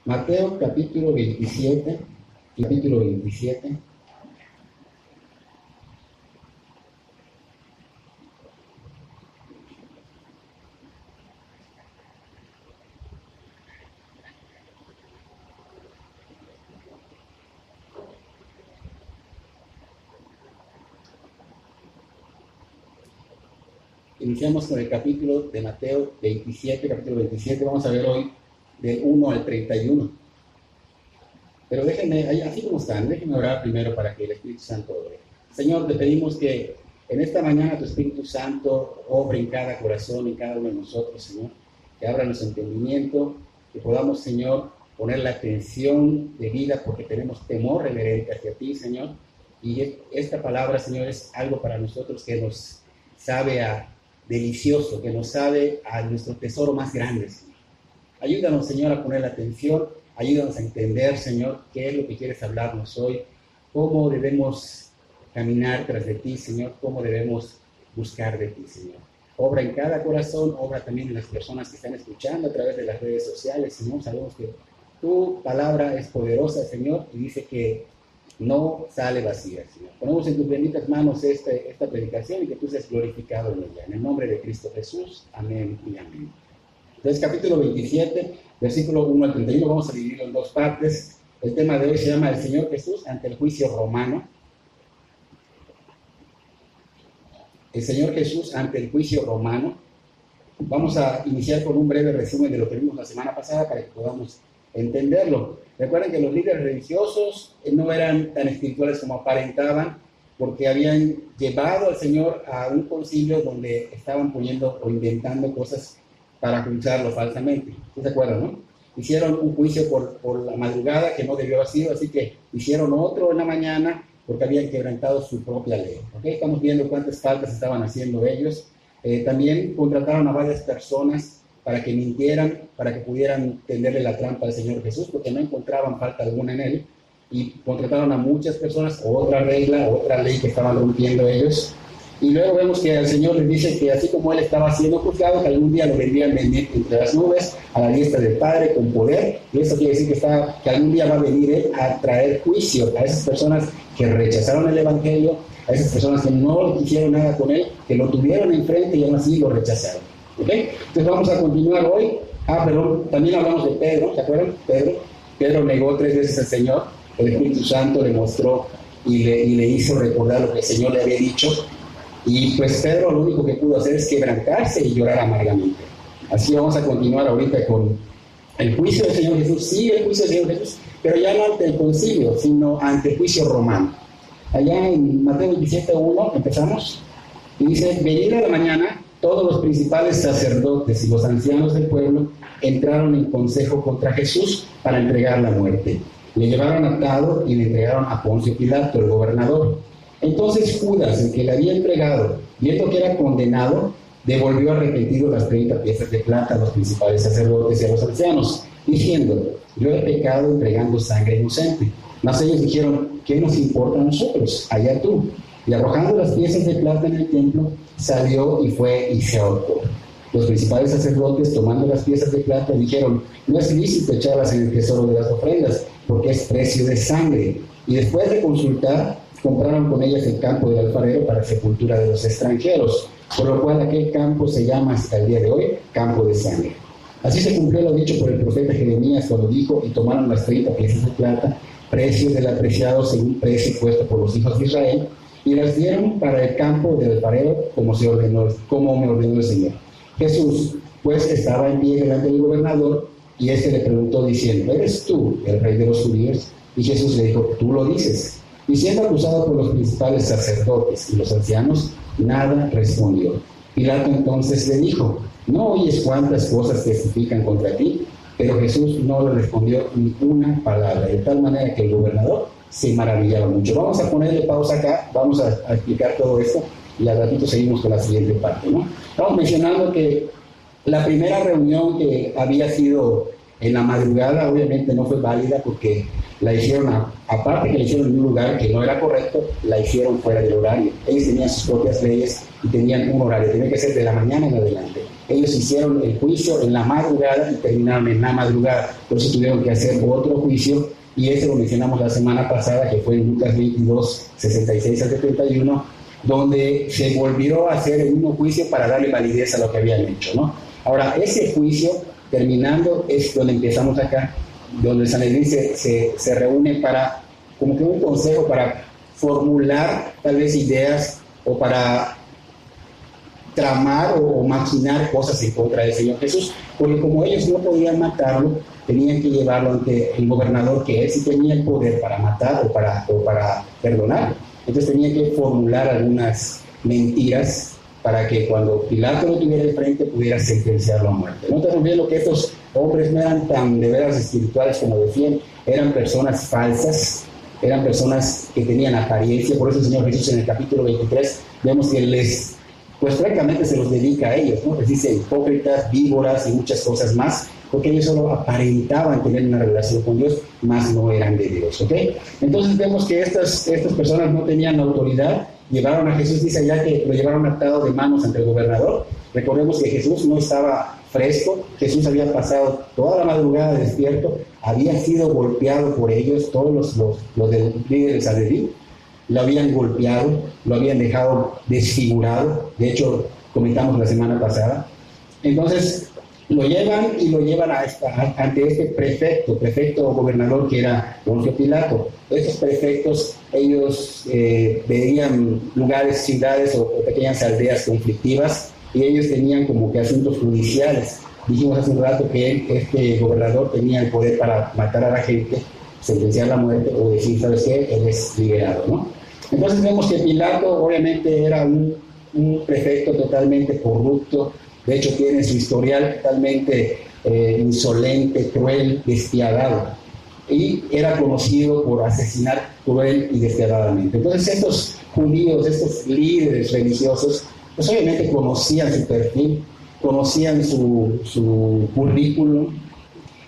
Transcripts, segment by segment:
Mateo capítulo 27, capítulo 27. Iniciamos con el capítulo de Mateo 27, capítulo 27. Vamos a ver hoy del 1 al 31. Pero déjenme, así como están, déjenme orar primero para que el Espíritu Santo obre. Señor, te pedimos que en esta mañana tu Espíritu Santo obre en cada corazón, en cada uno de nosotros, Señor. Que abra nuestro entendimiento, que podamos, Señor, poner la atención debida porque tenemos temor reverente hacia ti, Señor. Y esta palabra, Señor, es algo para nosotros que nos sabe a delicioso, que nos sabe a nuestro tesoro más grande, Señor. Ayúdanos, Señor, a poner la atención, ayúdanos a entender, Señor, qué es lo que quieres hablarnos hoy, cómo debemos caminar tras de ti, Señor, cómo debemos buscar de ti, Señor. Obra en cada corazón, obra también en las personas que están escuchando a través de las redes sociales, Señor. Sabemos que tu palabra es poderosa, Señor, y dice que no sale vacía, Señor. Ponemos en tus benditas manos esta predicación y que tú seas glorificado en ella. En el nombre de Cristo Jesús, amén y amén. Entonces, capítulo 27, versículo 1 al 31, vamos a dividirlo en dos partes. El tema de hoy se llama El Señor Jesús ante el juicio romano. El Señor Jesús ante el juicio romano. Vamos a iniciar con un breve resumen de lo que vimos la semana pasada para que podamos entenderlo. Recuerden que los líderes religiosos no eran tan espirituales como aparentaban, porque habían llevado al Señor a un concilio donde estaban poniendo o inventando cosas para acusarlo falsamente. ¿Se acuerdan, no? Hicieron un juicio por la madrugada que no debió haber sido, así que hicieron otro en la mañana porque habían quebrantado su propia ley. ¿Okay? Estamos viendo cuántas faltas estaban haciendo ellos. También contrataron a varias personas para que mintieran, para que pudieran tenderle la trampa al Señor Jesús, porque no encontraban falta alguna en él, y contrataron a muchas personas, otra regla, otra ley que estaban rompiendo ellos, y luego vemos que el Señor les dice que así como él estaba siendo juzgado, que algún día lo vendrían venir entre las nubes, a la diestra del Padre, con poder, y eso quiere decir que algún día va a venir él a traer juicio a esas personas que rechazaron el Evangelio, a esas personas que no quisieron nada con él, que lo tuvieron enfrente y aún así lo rechazaron. ¿Okay? Entonces vamos a continuar hoy. Perdón, también hablamos de Pedro, ¿se acuerdan? Pedro negó 3 veces al Señor, el Espíritu Santo le mostró y le hizo recordar lo que el Señor le había dicho, y pues Pedro lo único que pudo hacer es quebrantarse y llorar amargamente. Así vamos a continuar ahorita con el juicio del Señor Jesús, sí, el juicio del Señor Jesús, pero ya no ante el concilio, sino ante el juicio romano. Allá en Mateo 27:1 empezamos, y dice: venida la mañana, todos los principales sacerdotes y los ancianos del pueblo entraron en consejo contra Jesús para entregar la muerte. Le llevaron atado y le entregaron a Poncio Pilato, el gobernador. Entonces Judas, el que le había entregado, viendo que era condenado, devolvió arrepentido las 30 piezas de plata a los principales sacerdotes y a los ancianos, diciendo: yo he pecado entregando sangre inocente. Mas ellos dijeron: ¿qué nos importa a nosotros? Allá tú. Y arrojando las piezas de plata en el templo, salió y fue y se ahorcó. Los principales sacerdotes, tomando las piezas de plata, dijeron: no es lícito echarlas en el tesoro de las ofrendas, porque es precio de sangre. Y después de consultar, compraron con ellas el campo del alfarero para sepultura de los extranjeros, por lo cual aquel campo se llama hasta el día de hoy campo de sangre. Así se cumplió lo dicho por el profeta Jeremías cuando dijo: y tomaron las 30 piezas de plata, precios del apreciado según precio puesto por los hijos de Israel, y las dieron para el campo del alfarero, como me ordenó el Señor. Jesús, pues, estaba en pie delante del gobernador, y éste le preguntó diciendo: ¿eres tú el rey de los judíos? Y Jesús le dijo: tú lo dices. Y siendo acusado por los principales sacerdotes y los ancianos, nada respondió. Pilato entonces le dijo: ¿no oyes cuántas cosas testifican contra ti? Pero Jesús no le respondió ni una palabra, de tal manera que el gobernador se maravillaba mucho. Vamos a ponerle pausa acá, vamos a explicar todo esto y al ratito seguimos con la siguiente parte, ¿no? Estamos mencionando que la primera reunión que había sido en la madrugada, obviamente no fue válida porque la hicieron, aparte que la hicieron en un lugar que no era correcto, la hicieron fuera del horario. Ellos tenían sus propias leyes y tenían un horario, tenía que ser de la mañana en adelante. Ellos hicieron el juicio en la madrugada y terminaron en la madrugada, por eso tuvieron que hacer otro juicio, y ese lo mencionamos la semana pasada, que fue en Lucas 22, 66 al 71, donde se volvió a hacer el mismo juicio para darle validez a lo que habían hecho, ¿no? Ahora, ese juicio, terminando, es donde empezamos acá, donde el Sanedrín se reúne para, como que un consejo para formular tal vez ideas o para tramar o maquinar cosas en contra del Señor Jesús, porque como ellos no podían matarlo, tenían que llevarlo ante el gobernador, que él sí tenía el poder para matar o para perdonar. Entonces tenían que formular algunas mentiras para que cuando Pilato lo tuviera de frente pudiera sentenciarlo a muerte. No te olvides que estos hombres no eran tan de veras espirituales como decían, eran personas falsas, eran personas que tenían apariencia. Por eso el Señor Jesús en el capítulo 23 vemos que pues francamente se los dedica a ellos, ¿no? Les dice hipócritas, víboras y muchas cosas más, porque ellos solo aparentaban tener una relación con Dios, más no eran de Dios, ¿ok? Entonces vemos que estas personas no tenían autoridad, llevaron a Jesús, dice allá que lo llevaron atado de manos ante el gobernador. Recordemos que Jesús no estaba fresco, Jesús había pasado toda la madrugada despierto, había sido golpeado por ellos, todos los del líder del Sanedrín, lo habían golpeado, lo habían dejado desfigurado, de hecho comentamos la semana pasada. Entonces lo llevan ante este prefecto o gobernador que era Poncio Pilato. Estos prefectos, ellos veían lugares, ciudades o pequeñas aldeas conflictivas, y ellos tenían como que asuntos judiciales. Dijimos hace un rato que este gobernador tenía el poder para matar a la gente, sentenciar la muerte o decir, ¿sabes qué? Él es liberado, ¿no? Entonces vemos que Pilato obviamente era un prefecto totalmente corrupto. De hecho tiene su historial totalmente insolente, cruel, despiadado, y era conocido por asesinar cruel y despiadadamente. Entonces estos judíos, estos líderes religiosos, pues obviamente conocían su perfil, conocían su currículum,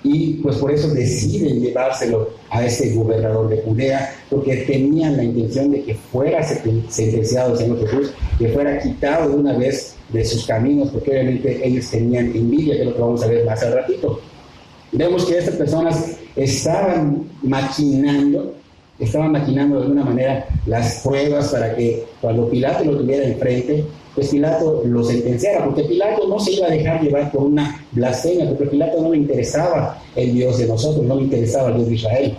y pues por eso deciden llevárselo a ese gobernador de Judea, porque tenían la intención de que fuera sentenciado el Señor Jesús, que fuera quitado de una vez de sus caminos, porque obviamente ellos tenían envidia, que es lo que vamos a ver más al ratito. Vemos que estas personas estaban maquinando de alguna manera las pruebas para que cuando Pilato lo tuviera enfrente, pues Pilato lo sentenciara, porque Pilato no se iba a dejar llevar por una blasfemia, porque a Pilato no le interesaba el Dios de nosotros, no le interesaba el Dios de Israel.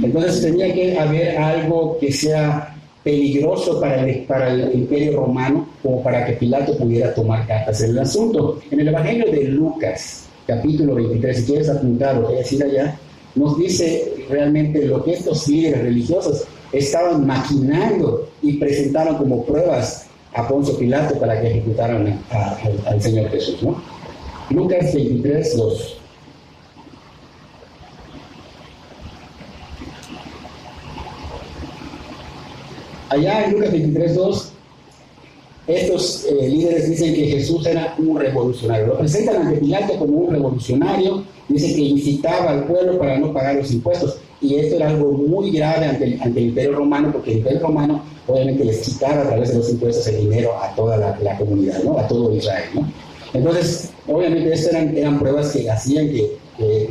Entonces tenía que haber algo que sea peligroso para el Imperio Romano, como para que Pilato pudiera tomar cartas en el asunto. En el Evangelio de Lucas, capítulo 23, si quieres apuntar o quieres ir allá, nos dice realmente lo que estos líderes religiosos estaban maquinando y presentaron como pruebas a Poncio Pilato para que ejecutaran al Señor Jesús, ¿no? Lucas 23, 2. Allá en Lucas 23, 2, estos líderes dicen que Jesús era un revolucionario. Lo presentan ante Pilato como un revolucionario, dicen que incitaba al pueblo para no pagar los impuestos. Y esto era algo muy grave ante el Imperio Romano, porque el Imperio Romano obviamente les quitaba a través de los impuestos el dinero a toda la comunidad, ¿no? A todo Israel, ¿no? Entonces, obviamente, estas eran pruebas que hacían que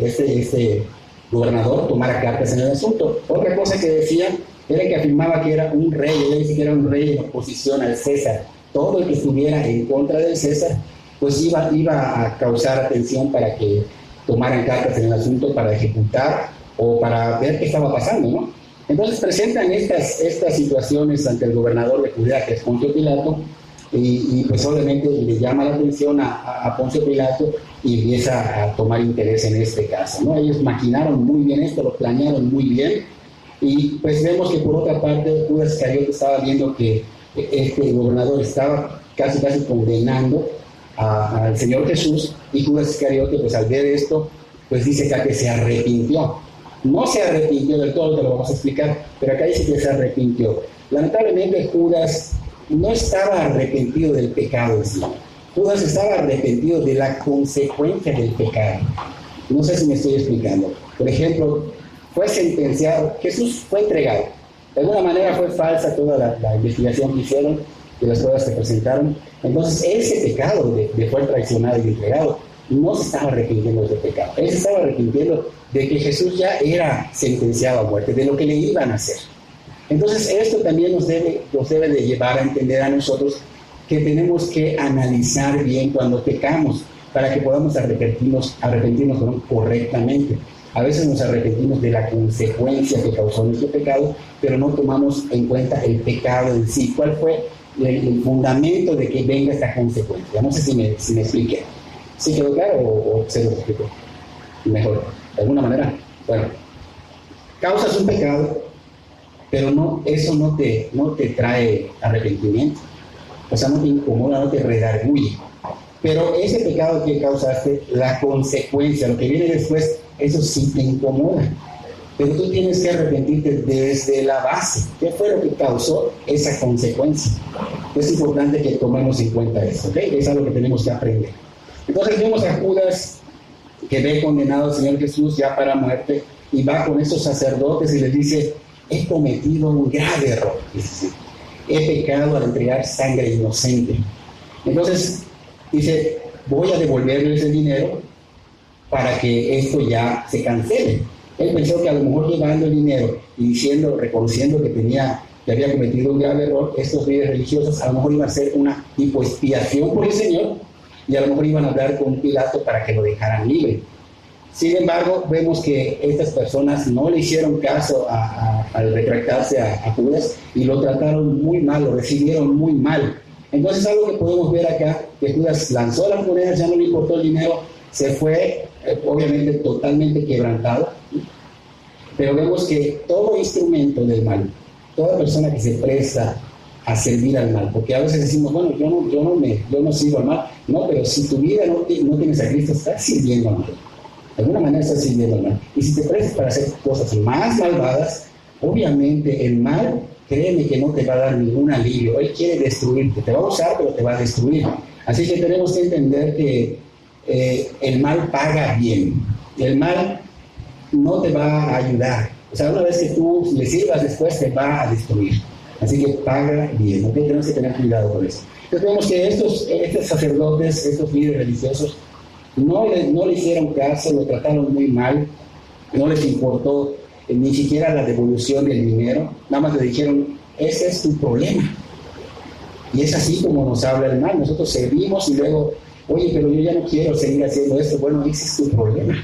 este gobernador tomara cartas en el asunto. Otra cosa que decían era que afirmaba que era un rey, él dice que era un rey en oposición al César. Todo el que estuviera en contra del César, pues iba a causar atención para que tomaran cartas en el asunto, para ejecutar o para ver qué estaba pasando, ¿no? Entonces presentan estas situaciones ante el gobernador de Judea, que es Poncio Pilato, y pues obviamente le llama la atención a Poncio Pilato y empieza a tomar interés en este caso, ¿no? Ellos maquinaron muy bien esto, lo planearon muy bien, y pues vemos que por otra parte Judas Iscariote estaba viendo que este gobernador estaba casi condenando al Señor Jesús, y Judas Iscariote pues al ver esto pues dice acá que se arrepintió. No se arrepintió del todo, te lo vamos a explicar, pero acá dice que se arrepintió. Lamentablemente Judas no estaba arrepentido del pecado en sí. Judas estaba arrepentido de la consecuencia del pecado. No sé si me estoy explicando. Por ejemplo, fue sentenciado, Jesús fue entregado. De alguna manera fue falsa toda la investigación que hicieron, de las pruebas que presentaron. Entonces, ese pecado de fue traicionado y entregado, no se estaba arrepintiendo de ese pecado. Él se estaba arrepintiendo de que Jesús ya era sentenciado a muerte, de lo que le iban a hacer. Entonces, esto también nos debe de llevar a entender a nosotros que tenemos que analizar bien cuando pecamos para que podamos arrepentirnos correctamente. A veces nos arrepentimos de la consecuencia que causó nuestro pecado, pero no tomamos en cuenta el pecado en sí. ¿Cuál fue el fundamento de que venga esta consecuencia? No sé si me expliqué. ¿Sí quedó claro o se lo explico mejor? ¿De alguna manera? Bueno, causas un pecado, pero eso no te trae arrepentimiento. O sea, no te incomoda, no te redarguye. Pero ese pecado que causaste, la consecuencia, lo que viene después, eso sí te incomoda. Pero tú tienes que arrepentirte desde la base. ¿Qué fue lo que causó esa consecuencia? Es importante que tomemos en cuenta eso, ¿ok? Es algo que tenemos que aprender. Entonces vemos a Judas que ve condenado al Señor Jesús ya para muerte y va con esos sacerdotes y les dice: he cometido un grave error. He pecado al entregar sangre inocente. Entonces dice: voy a devolverles el dinero para que esto ya se cancele. Él pensó que a lo mejor llevando el dinero y reconociendo que había cometido un grave error, estos líderes religiosos a lo mejor iban a hacer una tipo expiación por el Señor y a lo mejor iban a hablar con Pilato para que lo dejaran libre. Sin embargo, vemos que estas personas no le hicieron caso al retractarse a Judas y lo trataron muy mal, lo recibieron muy mal. Entonces, algo que podemos ver acá, que Judas lanzó las monedas, ya no le importó el dinero, se fue, obviamente, totalmente quebrantado. Pero vemos que todo instrumento del mal, toda persona que se presta a servir al mal, porque a veces decimos: bueno, yo no sirvo al mal. No, pero si tu vida no tienes a Cristo, estás sirviendo al mal. De alguna manera estás sirviendo al mal. Y si te prestas para hacer cosas más malvadas, obviamente el mal, créeme que no te va a dar ningún alivio. Él quiere destruirte, te va a usar, pero te va a destruir. Así que tenemos que entender que el mal paga bien. El mal no te va a ayudar. O sea, una vez que tú le sirvas, después te va a destruir. Así que paga bien, ¿ok? Tenemos que tener cuidado con eso. Entonces vemos que estos sacerdotes, estos líderes religiosos, no le hicieron caso, lo trataron muy mal, no les importó ni siquiera la devolución del dinero, nada más le dijeron: ese es tu problema. Y es así como nos habla el mal. Nosotros servimos y luego: oye, pero yo ya no quiero seguir haciendo esto. Bueno, ese es tu problema.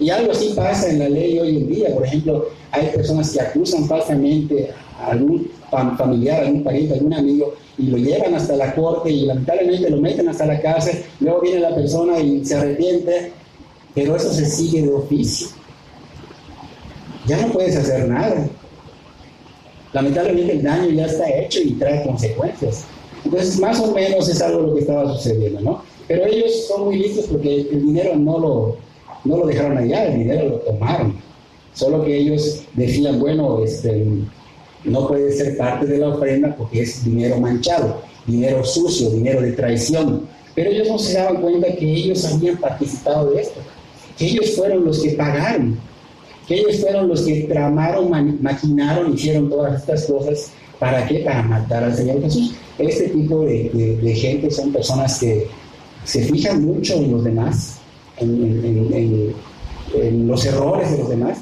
Y algo así pasa en la ley hoy en día. Por ejemplo, hay personas que acusan falsamente a algún familiar, a algún pariente, a algún amigo, y lo llevan hasta la corte y lamentablemente lo meten hasta la cárcel. Luego viene la persona y se arrepiente, pero eso se sigue de oficio. Ya no puedes hacer nada. Lamentablemente el daño ya está hecho y trae consecuencias. Entonces, más o menos es algo lo que estaba sucediendo, ¿no? Pero ellos son muy listos porque el dinero no lo dejaron allá, el dinero lo tomaron. Solo que ellos decían: bueno, no puede ser parte de la ofrenda porque es dinero manchado, dinero sucio, dinero de traición. Pero ellos no se daban cuenta que ellos habían participado de esto, que ellos fueron los que pagaron, que ellos fueron los que tramaron, maquinaron, hicieron todas estas cosas. ¿Para qué? Para matar al Señor Jesús. Este tipo de gente son personas que se fijan mucho en los demás, en los errores de los demás,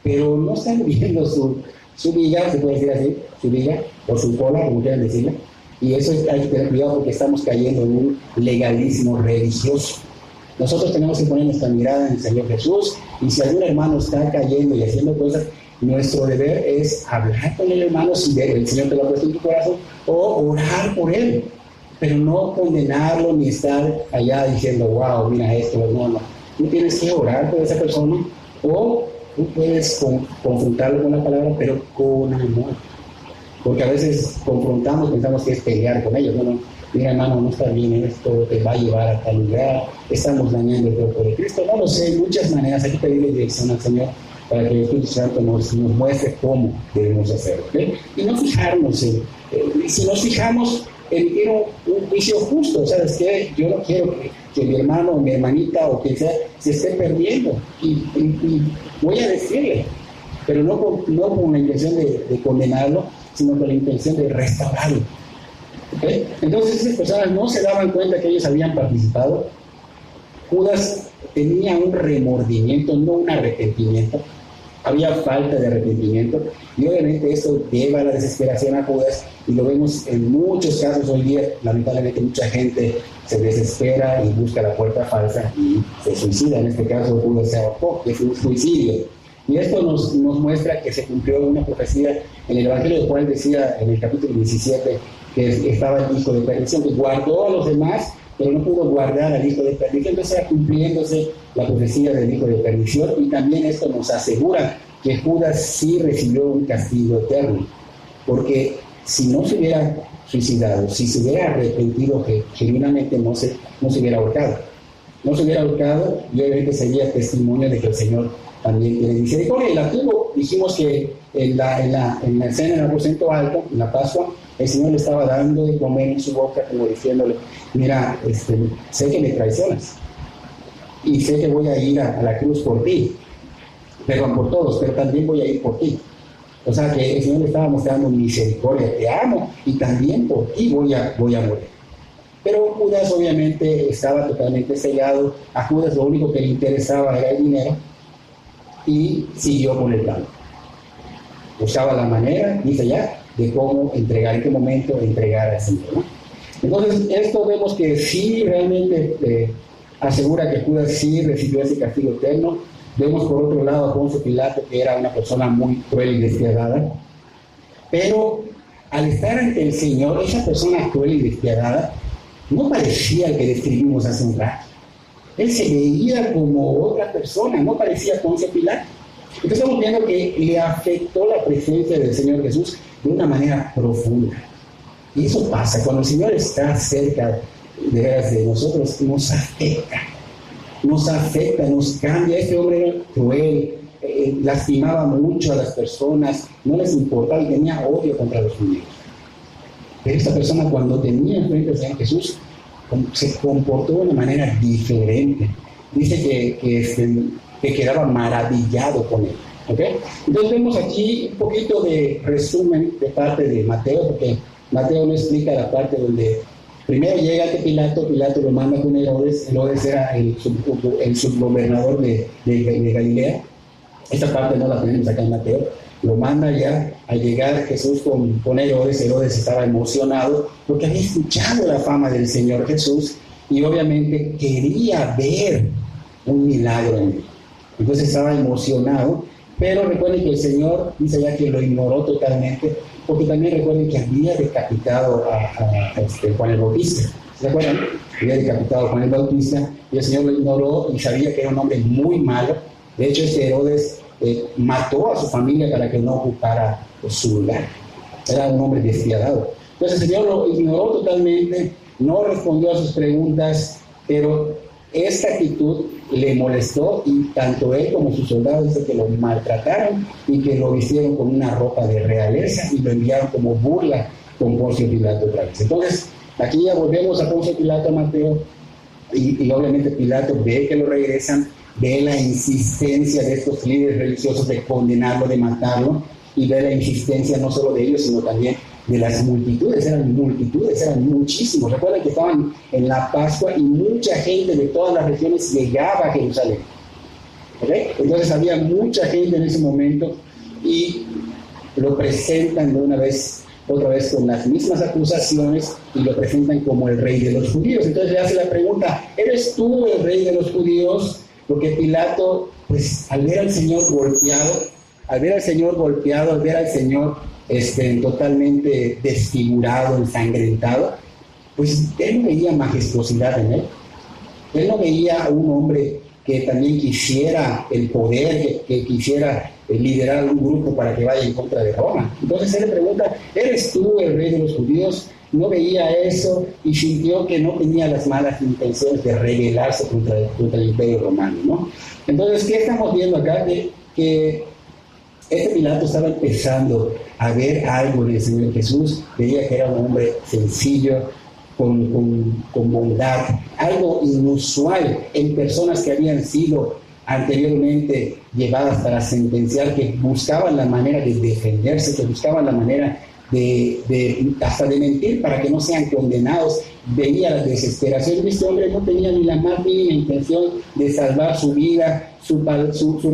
pero no están viendo su viga, se puede decir así, su viga o su cola, como quieran decirlo. Y eso hay que tener cuidado porque estamos cayendo en un legalismo religioso. Nosotros tenemos que poner nuestra mirada en el Señor Jesús, y si algún hermano está cayendo y haciendo cosas, nuestro deber es hablar con el hermano si el Señor te lo ha puesto en tu corazón, o orar por él, pero no condenarlo ni estar allá diciendo: wow, mira esto. No. Tú tienes que orar por esa persona, o tú puedes confrontarlo con la palabra, pero con amor. Porque a veces confrontamos, pensamos que es pelear con ellos. No, mira hermano, no está bien esto, te va a llevar a tal lugar, estamos dañando el cuerpo de Cristo. No lo sé, hay muchas maneras. Hay que pedirle dirección al Señor para que el Espíritu Santo nos muestre cómo debemos hacerlo, ¿okay? Y no fijarnos si nos fijamos, emitir un juicio justo. ¿Sabes qué? Yo no quiero que mi hermano o mi hermanita o quien sea se esté perdiendo. Y voy a decirle, pero no con la intención de condenarlo, sino con la intención de restaurarlo. ¿Okay? Entonces esas personas no se daban cuenta que ellos habían participado. Judas tenía un remordimiento, no un arrepentimiento. Había falta de arrepentimiento y obviamente esto lleva a la desesperación a Judas, y lo vemos en muchos casos hoy día. Lamentablemente mucha gente se desespera y busca la puerta falsa y se suicida. En este caso Judas se ahorcó, que fue un suicidio. Y esto nos muestra que se cumplió una profecía en el Evangelio de Juan. Decía en el capítulo 17 que estaba el hijo de perdición, que guardó a los demás, pero no pudo guardar al hijo de perdición. Entonces era cumpliéndose la profecía del hijo de perdición. Y también esto nos asegura que Judas sí recibió un castigo eterno, porque si no se hubiera suicidado, si se hubiera arrepentido genuinamente, no se hubiera ahorcado. No se hubiera ahorcado, y obviamente sería testimonio de que el Señor también tiene misericordia. Y la tuvo. Dijimos que en la cena, en el aposento alto, en la Pascua, el Señor le estaba dando de comer en su boca, como diciéndole: mira, sé que me traicionas y sé que voy a ir a la cruz por ti, perdón, por todos, pero también voy a ir por ti. O sea que el Señor le estaba mostrando misericordia: te amo y también por ti voy a morir. Pero Judas obviamente estaba totalmente cegado. A Judas lo único que le interesaba era el dinero, y siguió con el plan. Buscaba la manera, dice ya, de cómo entregar, en qué momento entregar al Señor, ¿no? Entonces, esto vemos que sí realmente asegura que Judas sí recibió ese castigo eterno. Vemos por otro lado a Poncio Pilato, que era una persona muy cruel y despiadada, pero al estar ante el Señor, esa persona cruel y despiadada no parecía el que describimos hace un rato. Él se veía como otra persona, no parecía Poncio Pilato. Entonces estamos viendo que le afectó la presencia del Señor Jesús de una manera profunda. Y eso pasa, cuando el Señor está cerca de veras de nosotros, nos afecta, nos cambia. Este hombre era cruel, lastimaba mucho a las personas, no les importaba y tenía odio contra los judíos. Pero esta persona, cuando tenía enfrente al Señor Jesús, se comportó de una manera diferente. Dice que quedaba maravillado con él. ¿Okay? Entonces vemos aquí un poquito de resumen de parte de Mateo, porque Mateo no explica la parte donde primero llega ante Pilato, Pilato lo manda con Herodes. Herodes era el subgobernador de Galilea. Esta parte no la tenemos acá en Mateo. Lo manda ya. Al llegar Jesús con Herodes, Herodes estaba emocionado porque había escuchado la fama del Señor Jesús y obviamente quería ver un milagro en él. Entonces estaba emocionado, pero recuerden que el Señor dice ya que lo ignoró totalmente, porque también recuerden que había decapitado a Juan el Bautista. ¿Se acuerdan? Había decapitado a Juan el Bautista y el Señor lo ignoró y sabía que era un hombre muy malo. De hecho, Herodes mató a su familia para que no ocupara su lugar. Era un hombre despiadado. Entonces el Señor lo ignoró totalmente, no respondió a sus preguntas, pero esta actitud le molestó y tanto él como sus soldados dice que lo maltrataron y que lo vistieron con una ropa de realeza y lo enviaron como burla con Poncio Pilato otra vez. Entonces aquí ya volvemos a Poncio Pilato, a Mateo, y obviamente Pilato ve que lo regresan, ve la insistencia de estos líderes religiosos de condenarlo, de matarlo, y ve la insistencia no solo de ellos, sino también de las multitudes. Eran muchísimos. Recuerden que estaban en la Pascua y mucha gente de todas las regiones llegaba a Jerusalén. ¿Okay? Entonces había mucha gente en ese momento y lo presentan de otra vez con las mismas acusaciones y lo presentan como el rey de los judíos. Entonces le hace la pregunta: ¿eres tú el rey de los judíos? Porque Pilato, pues al ver al Señor golpeado, al ver al Señor totalmente desfigurado, ensangrentado, pues él no veía majestuosidad en él. Él no veía a un hombre que también quisiera el poder, que quisiera liderar un grupo para que vaya en contra de Roma. Entonces él le pregunta: ¿eres tú el rey de los judíos? No veía eso y sintió que no tenía las malas intenciones de rebelarse contra el imperio romano, ¿no? Entonces, ¿qué estamos viendo acá? Que este Pilato estaba empezando a ver algo en el Señor Jesús. Veía que era un hombre sencillo, con bondad, algo inusual en personas que habían sido anteriormente llevadas para sentenciar, que buscaban la manera de defenderse, que buscaban la manera hasta de mentir para que no sean condenados. Veía la desesperación. Este hombre no tenía ni la más mínima intención de salvar su vida. Su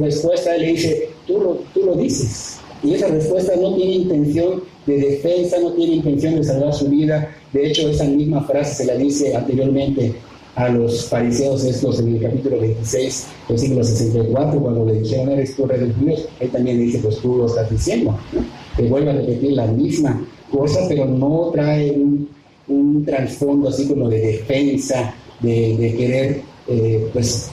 respuesta le dice, tú lo dices. Y esa respuesta no tiene intención de defensa, no tiene intención de salvar su vida. De hecho, esa misma frase se la dice anteriormente a los fariseos estos en el capítulo 26, versículo 64, cuando le dijeron, eres tú rey de los judíos. Él también le dice, pues tú lo estás diciendo, ¿no? Que vuelve a repetir la misma cosa, pero no trae un trasfondo así como de defensa, de querer pues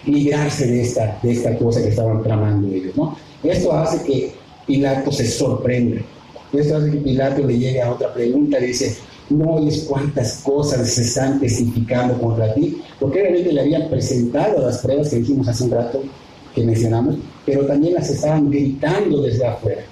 librarse de esta cosa que estaban tramando ellos, ¿no? Esto hace que Pilato se sorprenda. Esto hace que Pilato le llegue a otra pregunta, le dice, no oyes cuántas cosas se están testificando contra ti, porque obviamente le habían presentado las pruebas que dijimos hace un rato, que mencionamos, pero también las estaban gritando desde afuera.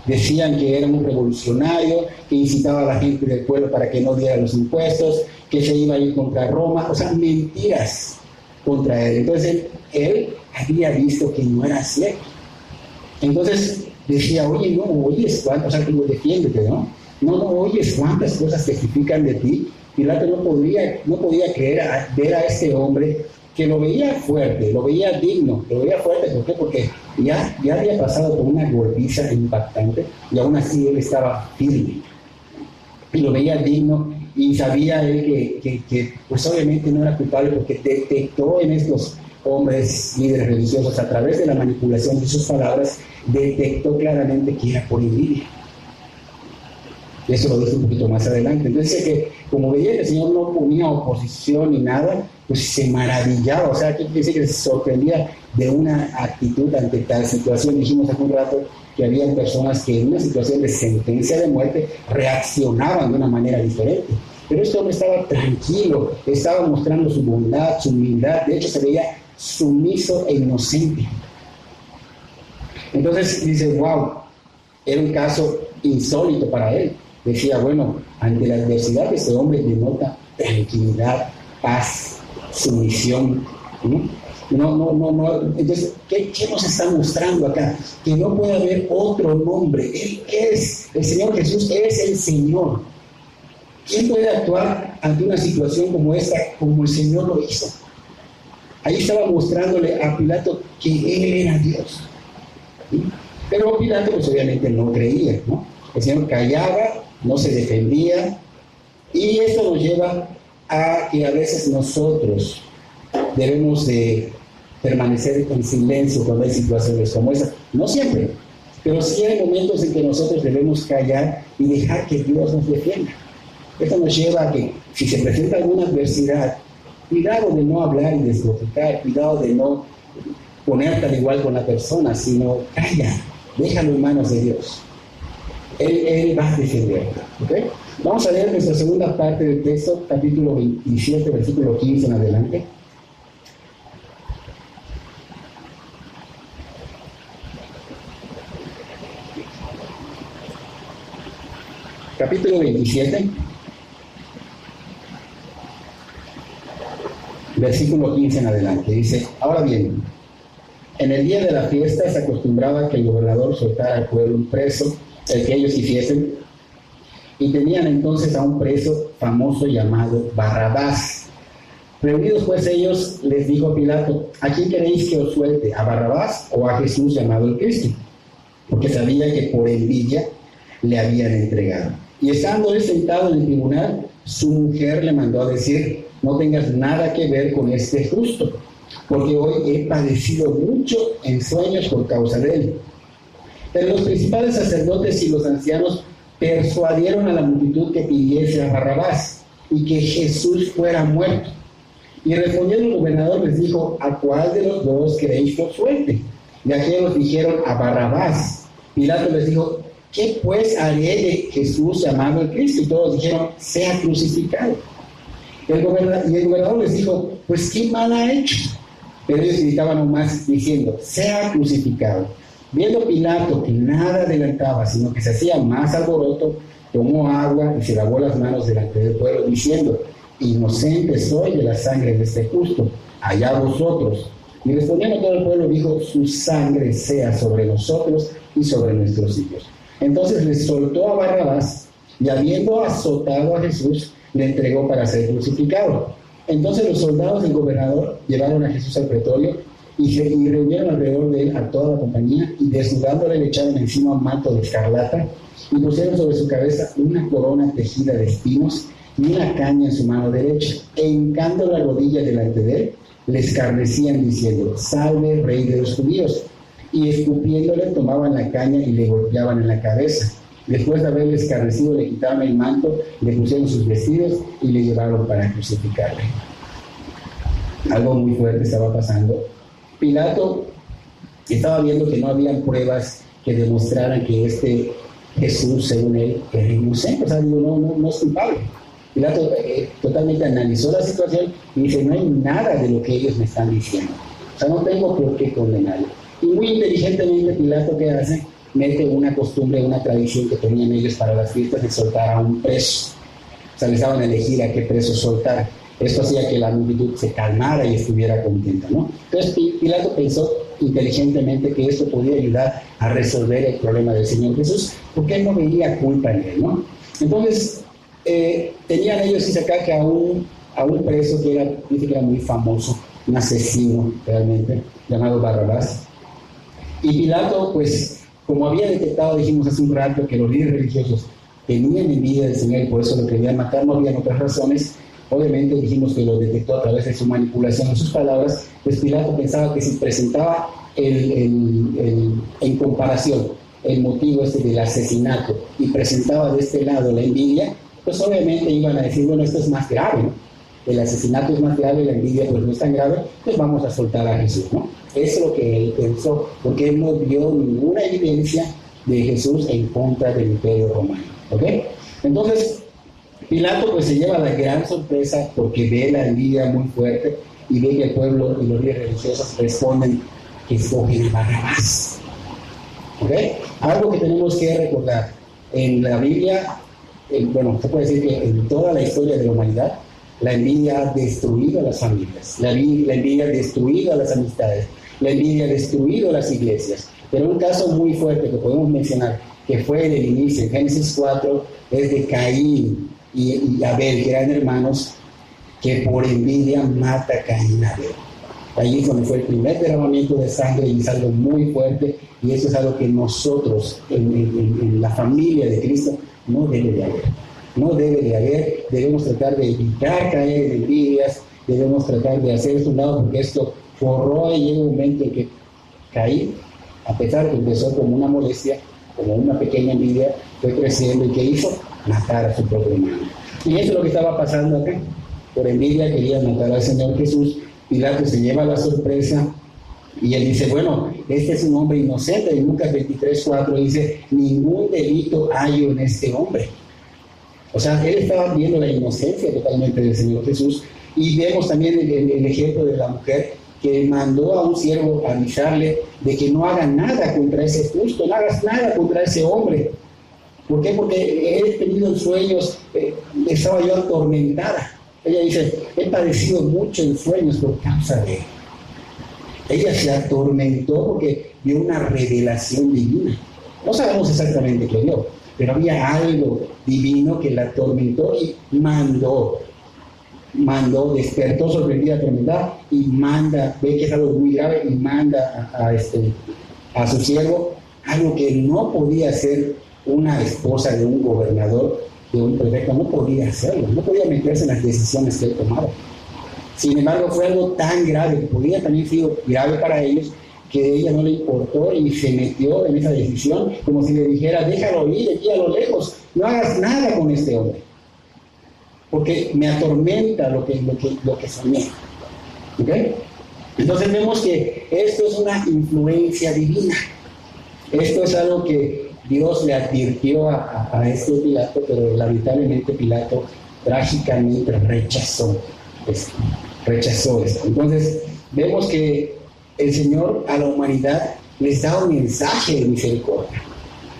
Decían que era un revolucionario, que incitaba a la gente del pueblo para que no diera los impuestos, que se iba a ir contra Roma, o sea, mentiras contra él. Entonces él había visto que no era cierto. Entonces decía, oye, no oyes cuántas, o sea, tú defiéndete, ¿no? No oyes cuántas cosas testifican de ti. Pilato no podía creer ver a este hombre que lo veía fuerte, lo veía digno, lo veía fuerte. ¿Por qué? Porque ya había pasado por una golpiza impactante y aún así él estaba firme. Y lo veía digno y sabía él que pues obviamente no era culpable, porque detectó en estos hombres líderes religiosos, a través de la manipulación de sus palabras, detectó claramente que era por envidia. Y eso lo dice un poquito más adelante. Entonces, que como veía que el Señor no ponía oposición ni nada, pues se maravillaba. O sea, que quiere decir que se sorprendía de una actitud ante tal situación. Dijimos hace un rato que había personas que en una situación de sentencia de muerte reaccionaban de una manera diferente. Pero este hombre estaba tranquilo, estaba mostrando su bondad, su humildad. De hecho, se veía sumiso e inocente. Entonces dice, wow, era un caso insólito para él. Decía, bueno, ante la adversidad este hombre denota tranquilidad, paz, sumisión, ¿no? No. Entonces, ¿qué nos está mostrando acá? Que no puede haber otro nombre. Él es, el Señor Jesús es el Señor. ¿Quién puede actuar ante una situación como esta, como el Señor lo hizo? Ahí estaba mostrándole a Pilato que Él era Dios, ¿sí? Pero Pilato, pues obviamente no creía, ¿no? El Señor callaba, no se defendía, y esto nos lleva a que a veces nosotros debemos de permanecer en silencio cuando hay situaciones como esa. No siempre, pero sí hay momentos en que nosotros debemos callar y dejar que Dios nos defienda. Esto nos lleva a que, si se presenta alguna adversidad, cuidado de no hablar y despotricar, cuidado de no ponerte al igual con la persona, sino calla, déjalo en manos de Dios. Él va a defenderlo, ¿ok? Vamos a leer nuestra segunda parte del texto, capítulo 27, versículo 15 en adelante. Capítulo 27, versículo 15 en adelante. Dice, ahora bien, en el día de la fiesta se acostumbraba que el gobernador soltara al pueblo un preso, el que ellos quisiesen, y tenían entonces a un preso famoso llamado Barrabás. Reunidos pues ellos, les dijo Pilato, ¿a quién queréis que os suelte? ¿A Barrabás o a Jesús llamado el Cristo? Porque sabía que por envidia le habían entregado. Y estando él sentado en el tribunal, su mujer le mandó a decir, no tengas nada que ver con este justo, porque hoy he padecido mucho en sueños por causa de él. Pero los principales sacerdotes y los ancianos persuadieron a la multitud que pidiese a Barrabás y que Jesús fuera muerto. Y respondiendo el gobernador les dijo, ¿a cuál de los dos queréis que os suelte? Y aquellos dijeron, a Barrabás. Pilato les dijo, ¿qué pues haré de Jesús llamado el Cristo? Y todos dijeron, sea crucificado. Y el gobernador les dijo, pues ¿qué mal ha hecho? Pero ellos gritaban aún más diciendo, sea crucificado. Viendo Pilato que nada adelantaba, sino que se hacía más alboroto, tomó agua y se lavó las manos delante del pueblo, diciendo: inocente soy de la sangre de este justo, allá vosotros. Y respondiendo todo el pueblo, dijo: su sangre sea sobre nosotros y sobre nuestros hijos. Entonces le soltó a Barrabás, y habiendo azotado a Jesús, le entregó para ser crucificado. Entonces los soldados del gobernador llevaron a Jesús al pretorio y reunieron alrededor de él a toda la compañía, y desnudándole le echaron encima un manto de escarlata, y pusieron sobre su cabeza una corona tejida de espinos y una caña en su mano derecha, e hincando la rodilla delante de él, le escarnecían diciendo: salve, rey de los judíos. Y escupiéndole tomaban la caña y le golpeaban en la cabeza. Después de haberle escarnecido, le quitaron el manto, le pusieron sus vestidos y le llevaron para crucificarle. Algo muy fuerte estaba pasando. Pilato estaba viendo que no habían pruebas que demostraran que este Jesús, según él, era inocente, o sea, no es culpable. Pilato totalmente analizó la situación y dice: no hay nada de lo que ellos me están diciendo, o sea, no tengo por qué condenarlo. Y muy inteligentemente Pilato, ¿qué hace? Mete una costumbre, una tradición que tenían ellos para las fiestas de soltar a un preso. O sea, les daban a elegir a qué preso soltar. Esto hacía que la multitud se calmara y estuviera contenta, ¿no? Entonces Pilato pensó inteligentemente que esto podía ayudar a resolver el problema del Señor Jesús, porque él no veía culpa en él, ¿no? Entonces, tenían ellos que sacar que a un preso que era muy famoso, un asesino realmente, llamado Barrabás. Y Pilato, pues, como había detectado, dijimos hace un rato, que los líderes religiosos tenían envidia del Señor y por eso lo querían matar, no habían otras razones. Obviamente dijimos que lo detectó a través de su manipulación de sus palabras. Pues Pilato pensaba que si presentaba en comparación el motivo del asesinato y presentaba de este lado la envidia, pues obviamente iban a decir: bueno, esto es más grave, ¿no? El asesinato es más grave, la envidia pues no es tan grave, pues vamos a soltar a Jesús, ¿no? Eso es lo que él pensó, porque él no vio ninguna evidencia de Jesús en contra del Imperio Romano, ¿ok? Entonces Pilato pues se lleva la gran sorpresa porque ve la envidia muy fuerte y ve que el pueblo y los líderes religiosos responden que escogen a Barrabás, ¿ok? Algo que tenemos que recordar: en la Biblia, bueno, se puede decir que en toda la historia de la humanidad, la envidia ha destruido a las familias, la envidia ha destruido a las amistades, la envidia ha destruido a las iglesias. Pero un caso muy fuerte que podemos mencionar, que fue en el inicio, en Génesis 4, es de Caín y Abel, que eran hermanos, que por envidia mata a Caín a Abel. Allí es donde fue el primer derramamiento de sangre, y es algo muy fuerte, y eso es algo que nosotros, en la familia de Cristo, no debe de haber. No debe de haber, debemos tratar de evitar caer en envidias, debemos tratar de hacer esto a un lado, porque esto forró, y llega un momento en que Caín, a pesar de que empezó como una molestia, como una pequeña envidia, fue creciendo, y ¿qué hizo? Matar a su propio hermano. Y eso es lo que estaba pasando acá. Por envidia querían matar al Señor Jesús. Pilato se lleva la sorpresa y él dice: bueno, este es un hombre inocente. En Lucas 23:4 dice: ningún delito hay en este hombre. O sea, él estaba viendo la inocencia totalmente del Señor Jesús. Y vemos también el ejemplo de la mujer que mandó a un siervo a avisarle de que no haga nada contra ese justo, no hagas nada contra ese hombre. ¿Por qué? Porque he tenido sueños, estaba yo atormentada. Ella dice: he padecido mucho en sueños por causa de él. Ella se atormentó porque vio una revelación divina. No sabemos exactamente qué vio, pero había algo divino que la atormentó y mandó, despertó sorprendida, atormentada, y manda, ve que es algo muy grave, y manda a su siervo, algo que no podía hacer una esposa de un gobernador, de un prefecto, no podía hacerlo, no podía meterse en las decisiones que él tomaba. Sin embargo, fue algo tan grave, que podía también ser grave para ellos, que a ella no le importó y se metió en esa decisión, como si le dijera: déjalo ir aquí a lo lejos, no hagas nada con este hombre, porque me atormenta lo que soñé. ¿Ok? Entonces vemos que esto es una influencia divina. Esto es algo que Dios le advirtió a este Pilato, pero lamentablemente Pilato trágicamente rechazó esto. Entonces vemos que el Señor a la humanidad les da un mensaje de misericordia.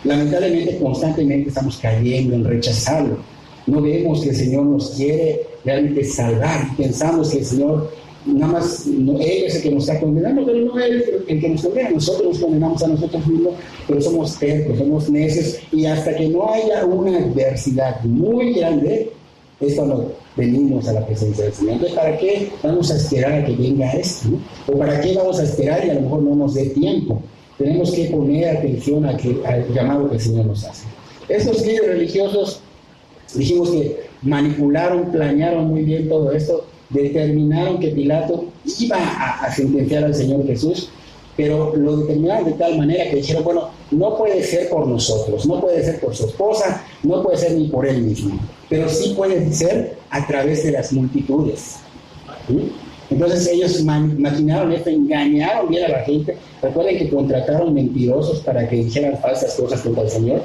Lamentablemente, constantemente estamos cayendo en rechazarlo. No vemos que el Señor nos quiere realmente salvar. Pensamos que el Señor, nada más, Él es el que nos está condenando, pero no Él es el que nos condena. Nosotros nos condenamos a nosotros mismos, pero somos tercos, somos necios. Y hasta que no haya una adversidad muy grande, es cuando venimos a la presencia del Señor. Entonces, ¿para qué vamos a esperar a que venga esto, ¿no? ¿O para qué vamos a esperar y a lo mejor no nos dé tiempo? Tenemos que poner atención al llamado que el Señor nos hace. Estos líderes religiosos, dijimos que manipularon, planearon muy bien todo esto, determinaron que Pilato iba a sentenciar al Señor Jesús, pero lo determinaron de tal manera que dijeron, bueno, no puede ser por nosotros, no puede ser por su esposa, no puede ser ni por él mismo, pero sí puede ser a través de las multitudes. ¿Sí? Entonces ellos maquinaron esto, engañaron bien a la gente. Recuerden que contrataron mentirosos para que dijeran falsas cosas contra el Señor,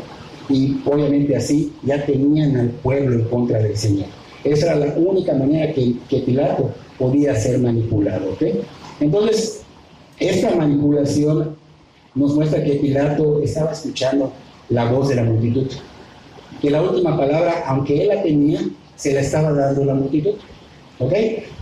y obviamente así ya tenían al pueblo en contra del Señor. Esa era la única manera que Pilato podía ser manipulado, ¿ok? Entonces, esta manipulación nos muestra que Pilato estaba escuchando la voz de la multitud, que la última palabra, aunque él la tenía, se la estaba dando la multitud, ¿ok?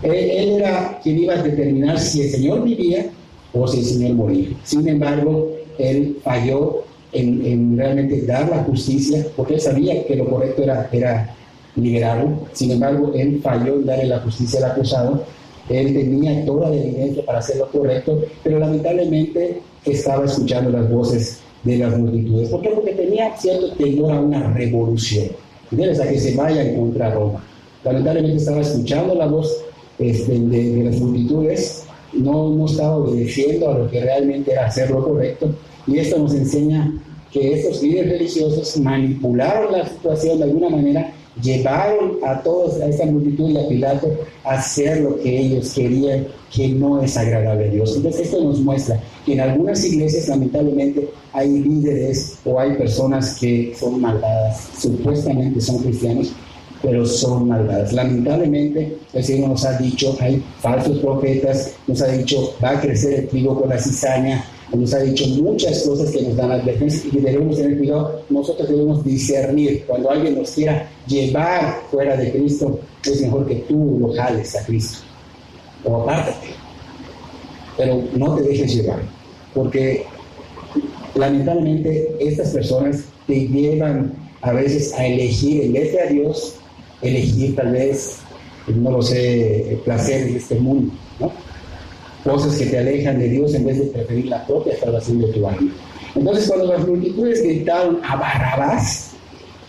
Él era quien iba a determinar si el Señor vivía o si el Señor moría. Sin embargo, él falló en realmente dar la justicia, porque él sabía que lo correcto era liberarlo. Sin embargo, él falló en darle la justicia al acusado. Él tenía toda la evidencia para hacer lo correcto, pero lamentablemente estaba escuchando las voces de las multitudes. ¿Por qué? Porque tenía cierto temor a una revolución, ¿entiendes? A que se vaya contra Roma. Lamentablemente estaba escuchando la voz de las multitudes, no estaba obedeciendo a lo que realmente era hacer lo correcto. Y esto nos enseña que estos líderes religiosos manipularon la situación de alguna manera, llevaron a todos, a esta multitud y a Pilato a hacer lo que ellos querían, que no es agradable a Dios. Entonces esto nos muestra que en algunas iglesias lamentablemente hay líderes o hay personas que son malvadas, supuestamente son cristianos, pero son malvadas. Lamentablemente el Señor nos ha dicho, hay falsos profetas, nos ha dicho, va a crecer el trigo con la cizaña, nos ha dicho muchas cosas que nos dan advertencias y que debemos tener cuidado. Nosotros debemos discernir. Cuando alguien nos quiera llevar fuera de Cristo, es mejor que tú lo jales a Cristo o apártate, pero no te dejes llevar, porque lamentablemente estas personas te llevan a veces a elegir, en vez de a Dios, elegir tal vez, no lo sé, placeres de este mundo, ¿no? Cosas que te alejan de Dios en vez de preferir la propia salvación de tu alma. Entonces, cuando las multitudes gritaron a Barrabás,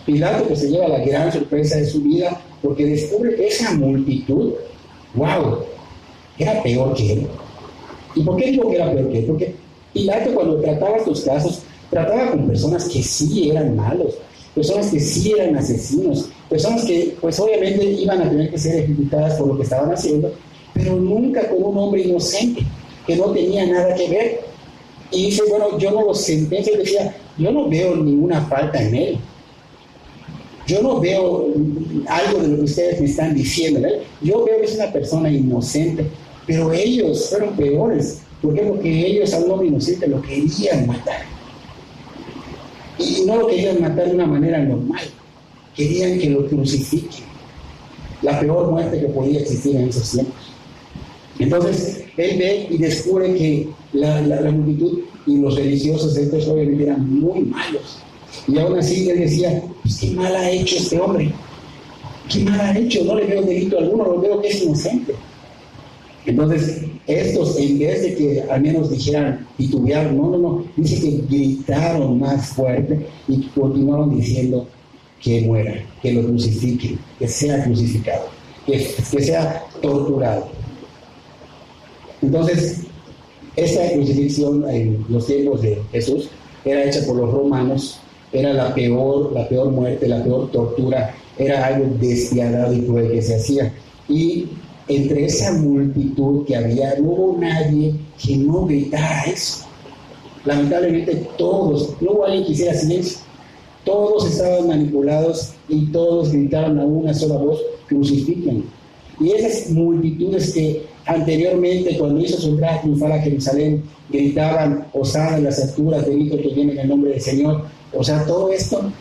Pilato, que se lleva la gran sorpresa de su vida, porque descubre que esa multitud, wow, era peor que él. ¿Y por qué digo que era peor que él? Porque Pilato, cuando trataba estos casos, trataba con personas que sí eran malos, personas que sí eran asesinos, personas que pues obviamente iban a tener que ser ejecutadas por lo que estaban haciendo, pero nunca con un hombre inocente, que no tenía nada que ver. Y dice, bueno, yo no lo sentencio, decía, yo no veo ninguna falta en él. Yo no veo algo de lo que ustedes me están diciendo, ¿eh? Yo veo que es una persona inocente, pero ellos fueron peores. ¿Por qué? Porque ellos a un hombre inocente lo querían matar. Y no lo querían matar de una manera normal. Querían que lo crucifiquen. La peor muerte que podía existir en esos tiempos. Entonces, él ve y descubre que la multitud y los religiosos de estos obviamente eran muy malos. Y aún así él decía, pues qué mal ha hecho este hombre. ¿Qué mal ha hecho? No le veo delito alguno, lo veo que es inocente. Entonces, estos, en vez de que al menos dijeran, titubearon, no, dice que gritaron más fuerte y continuaron diciendo que muera, que lo crucifiquen, que sea crucificado, que sea torturado. Entonces, esta crucifixión en los tiempos de Jesús era hecha por los romanos, era la peor muerte, la peor tortura, era algo despiadado y cruel que se hacía. Y entre esa multitud que había, no hubo nadie que no gritara eso. Lamentablemente todos, no hubo alguien que hiciera silencio. Todos estaban manipulados y todos gritaron a una sola voz, crucifiquen. Y esas multitudes que Anteriormente, cuando hizo su entrada triunfal a Jerusalén, gritaban, Hosana en las alturas, bendito que viene en el nombre del Señor. O sea, todo esto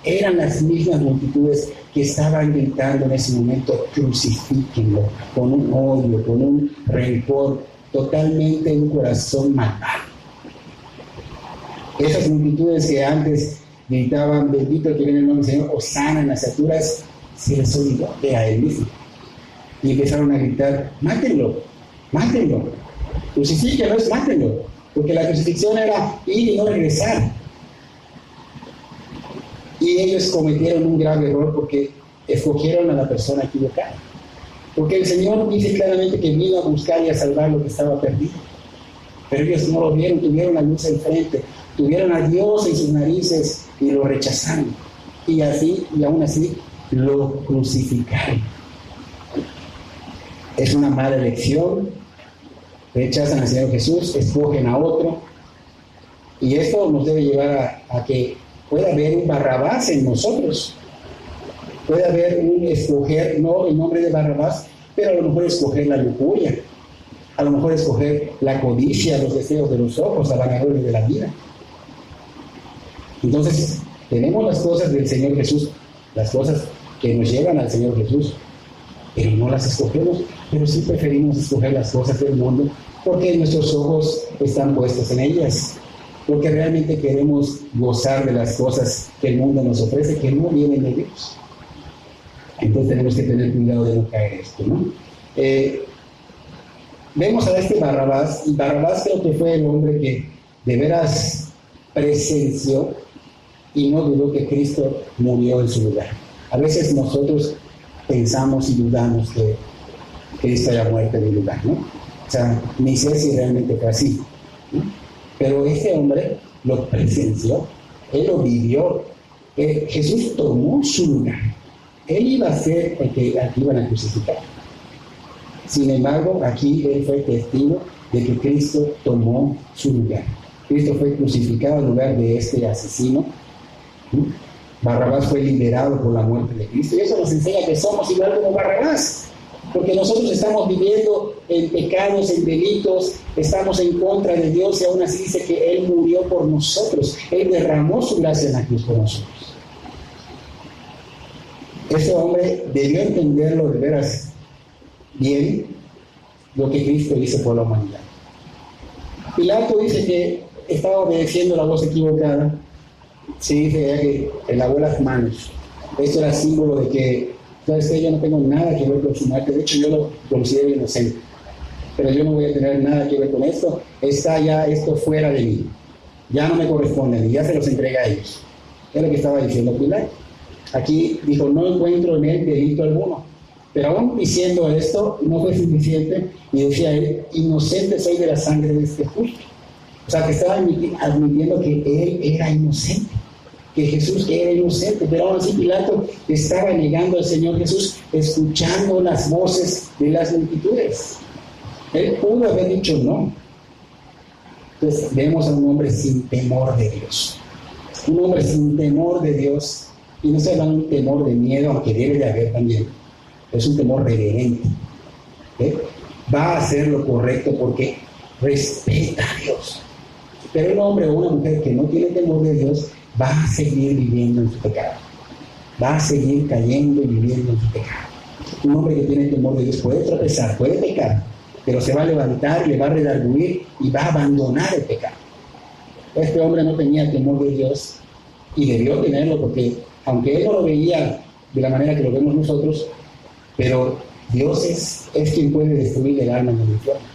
eran las mismas multitudes que estaban gritando en ese momento, crucifíquenlo, con un odio, con un rencor, totalmente un corazón malvado. Esas multitudes que antes gritaban, bendito que viene en el nombre del Señor, Hosana en las alturas, se les olvidó de a él mismo. Y empezaron a gritar, mátenlo, mátenlo, crucifíquenlo, mátenlo, porque la crucifixión era ir y no regresar. Y ellos cometieron un grave error porque escogieron a la persona equivocada. Porque el Señor dice claramente que vino a buscar y a salvar lo que estaba perdido. Pero ellos no lo vieron, tuvieron la luz enfrente, tuvieron a Dios en sus narices y lo rechazaron. Y aún así, lo crucificaron. Es una mala elección, rechazan al Señor Jesús, escogen a otro. Y esto nos debe llevar a que puede haber un Barrabás en nosotros. Puede haber un escoger, no el nombre de Barrabás, pero a lo mejor escoger la lujuria, a lo mejor escoger la codicia, los deseos de los ojos, la vanagloria de la vida. Entonces, tenemos las cosas del Señor Jesús, las cosas que nos llevan al Señor Jesús, pero no las escogemos, pero sí preferimos escoger las cosas del mundo porque nuestros ojos están puestos en ellas, porque realmente queremos gozar de las cosas que el mundo nos ofrece, que no vienen de Dios. Entonces tenemos que tener cuidado de no caer en esto, ¿no? Vemos a este Barrabás, y Barrabás creo que fue el hombre que de veras presenció y no dudó que Cristo murió en su lugar. A veces nosotros pensamos y dudamos que Cristo haya muerto en mi lugar, ¿no? O sea, ni sé si realmente fue así, ¿no? Pero este hombre lo presenció, él lo vivió. Jesús tomó su lugar. Él iba a ser el que iban a crucificar. Sin embargo, aquí él fue testigo de que Cristo tomó su lugar. Cristo fue crucificado en lugar de este asesino. Barrabás fue liberado por la muerte de Cristo. Y eso nos enseña que somos igual como Barrabás. Porque nosotros estamos viviendo en pecados, en delitos, estamos en contra de Dios y aún así dice que Él murió por nosotros. Él derramó su gracia en la cruz por nosotros. Ese hombre debió entenderlo de veras bien, lo que Cristo hizo por la humanidad. Pilato dice que estaba obedeciendo la voz equivocada. Sí, dice que lavó las manos. Esto era símbolo de que, ¿sabes qué? Yo no tengo nada que ver con su muerte. De hecho, yo lo considero inocente. Pero yo no voy a tener nada que ver con esto. Está ya esto fuera de mí. Ya no me corresponde, y ya se los entrega a ellos. Es lo que estaba diciendo Pilato. Aquí dijo, no encuentro en él delito alguno. Pero aún diciendo esto, no fue suficiente, y decía él, inocente soy de la sangre de este justo. O sea, que estaba admitiendo que él era inocente, que Jesús era inocente, pero aún así Pilato estaba negando al Señor Jesús, escuchando las voces de las multitudes. Él pudo haber dicho no. Entonces vemos a un hombre sin temor de Dios. Un hombre sin temor de Dios, y no se habla de un temor de miedo, aunque debe de haber también. Es un temor reverente. Va a hacer lo correcto porque respeta a Dios. Pero un hombre o una mujer que no tiene temor de Dios va a seguir viviendo en su pecado. Va a seguir cayendo y viviendo en su pecado. Un hombre que tiene temor de Dios puede tropezar, puede pecar, pero se va a levantar, le va a redarguir y va a abandonar el pecado. Este hombre no tenía temor de Dios y debió tenerlo porque, aunque él no lo veía de la manera que lo vemos nosotros, pero Dios es quien puede destruir el alma en el infierno.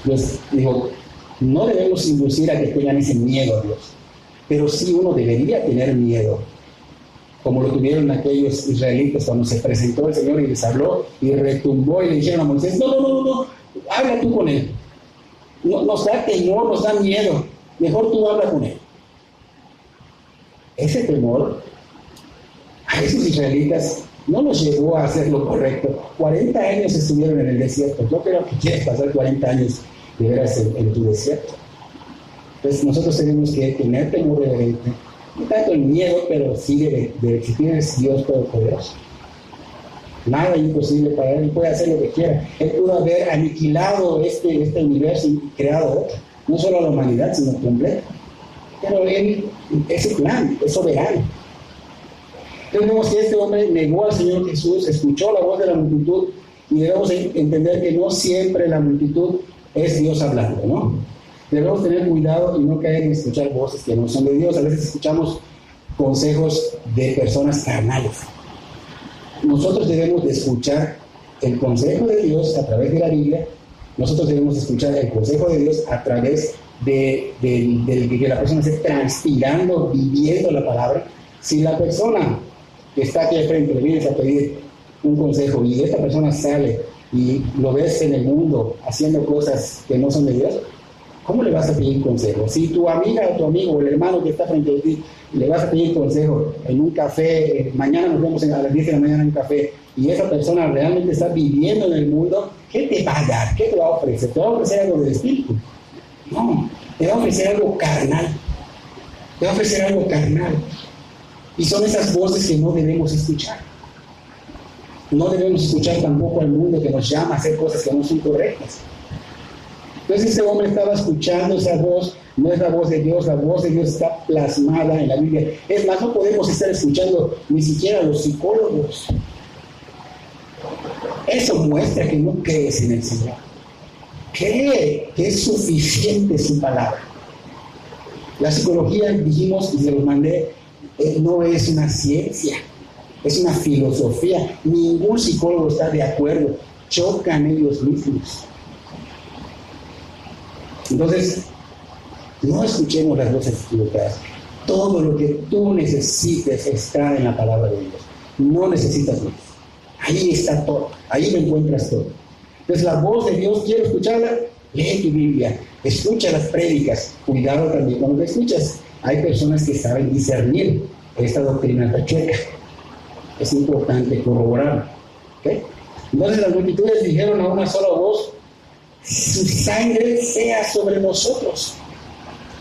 Pues digo, no debemos inducir a que tengan ese miedo a Dios, pero sí uno debería tener miedo, como lo tuvieron aquellos israelitas cuando se presentó el Señor y les habló y retumbó y le dijeron a Moisés, no, habla tú con él. No, nos da temor, nos da miedo, mejor tú habla con él. Ese temor a esos israelitas no los llevó a hacer lo correcto. 40 años estuvieron en el desierto. Yo creo que quieres pasar 40 años de veras en tu desierto. Entonces nosotros tenemos que tener temor reverente, no tanto el miedo, pero sí de que tienes Dios Todopoderoso. Nada imposible para él, puede hacer lo que quiera. Él pudo haber aniquilado este universo y creado otro, no solo a la humanidad, sino completo. Pero él, ese plan, es soberano. Entonces vemos que este hombre negó al Señor Jesús, escuchó la voz de la multitud, y debemos entender que no siempre la multitud es Dios hablando, ¿no? Debemos tener cuidado y no caer en escuchar voces que no son de Dios. A veces escuchamos consejos de personas carnales. Nosotros debemos de escuchar el consejo de Dios a través de la Biblia. Nosotros debemos escuchar el consejo de Dios a través de que la persona esté transpirando, viviendo la palabra. Si la persona que está aquí al frente le vienes a pedir un consejo y esta persona sale y lo ves en el mundo haciendo cosas que no son de Dios, ¿cómo le vas a pedir consejo? Si tu amiga o tu amigo o el hermano que está frente a ti le vas a pedir consejo en un café, mañana nos vemos a las 10 de la mañana en un café, y esa persona realmente está viviendo en el mundo, ¿qué te va a dar? ¿Qué te va a ofrecer? ¿Te va a ofrecer algo del espíritu? No, te va a ofrecer algo carnal. Te va a ofrecer algo carnal. Y son esas voces que no debemos escuchar. No debemos escuchar tampoco al mundo que nos llama a hacer cosas que no son correctas. Entonces este hombre estaba escuchando esa voz, no es la voz de Dios, la voz de Dios está plasmada en la Biblia. Es más, no podemos estar escuchando ni siquiera a los psicólogos. Eso muestra que no crees en el Señor. Cree que es suficiente su palabra. La psicología, dijimos y se los mandé, no es una ciencia, es una filosofía. Ningún psicólogo está de acuerdo, chocan ellos mismos. Entonces, no escuchemos las voces equivocadas. Todo lo que tú necesites está en la palabra de Dios. No necesitas más. Ahí está todo. Ahí lo encuentras todo. Entonces, la voz de Dios, ¿quieres escucharla? Lee tu Biblia. Escucha las prédicas. Cuidado también cuando lo escuchas. Hay personas que saben discernir esta doctrina tachueca. Es importante corroborarlo. ¿Okay? Entonces, las multitudes dijeron a una sola voz: su sangre sea sobre nosotros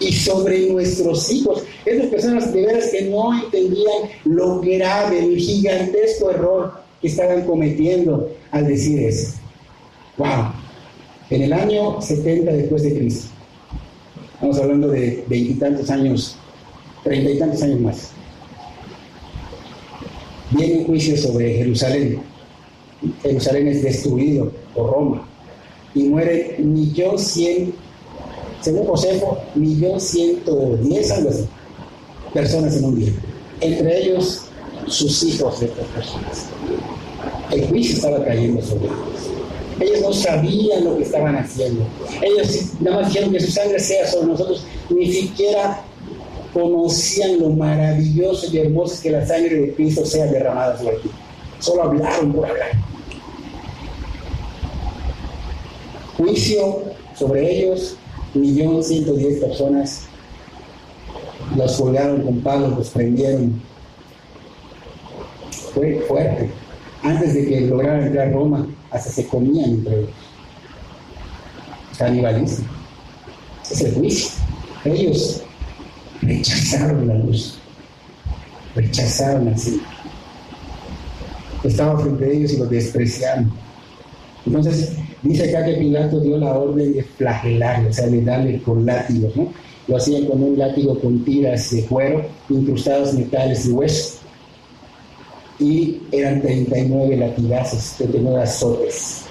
y sobre nuestros hijos. Estas personas de veras que no entendían lo grave, el gigantesco error que estaban cometiendo al decir eso. Wow. En el año 70 después de Cristo, estamos hablando de 20 y tantos años, 30 y tantos años más, viene un juicio sobre Jerusalén. Jerusalén es destruido por Roma y muere 1.100.000, según Josefo, 1.110.000, algo así, personas en un día, entre ellos sus hijos de estas personas. El juicio estaba cayendo sobre ellos. Ellos no sabían lo que estaban haciendo. Ellos nada más dijeron que su sangre sea sobre nosotros. Ni siquiera conocían lo maravilloso y hermoso que la sangre de Cristo sea derramada sobre ti. Solo hablaron por hablar. Juicio sobre ellos, 1.110.000 personas. Los colgaron con palos, los prendieron. Fue fuerte. Antes de que lograran entrar a Roma, hasta se comían entre ellos. Canibalismo. Es el juicio. Ellos rechazaron la luz. Rechazaron al Señor. Estaba frente a ellos y los despreciaron. Entonces, dice acá que Pilato dio la orden de flagelarlo, o sea, de darle con látigos, ¿no? Lo hacían con un látigo con tiras de cuero, incrustados metales y huesos. Y eran 39 latigazos, 39 azotes.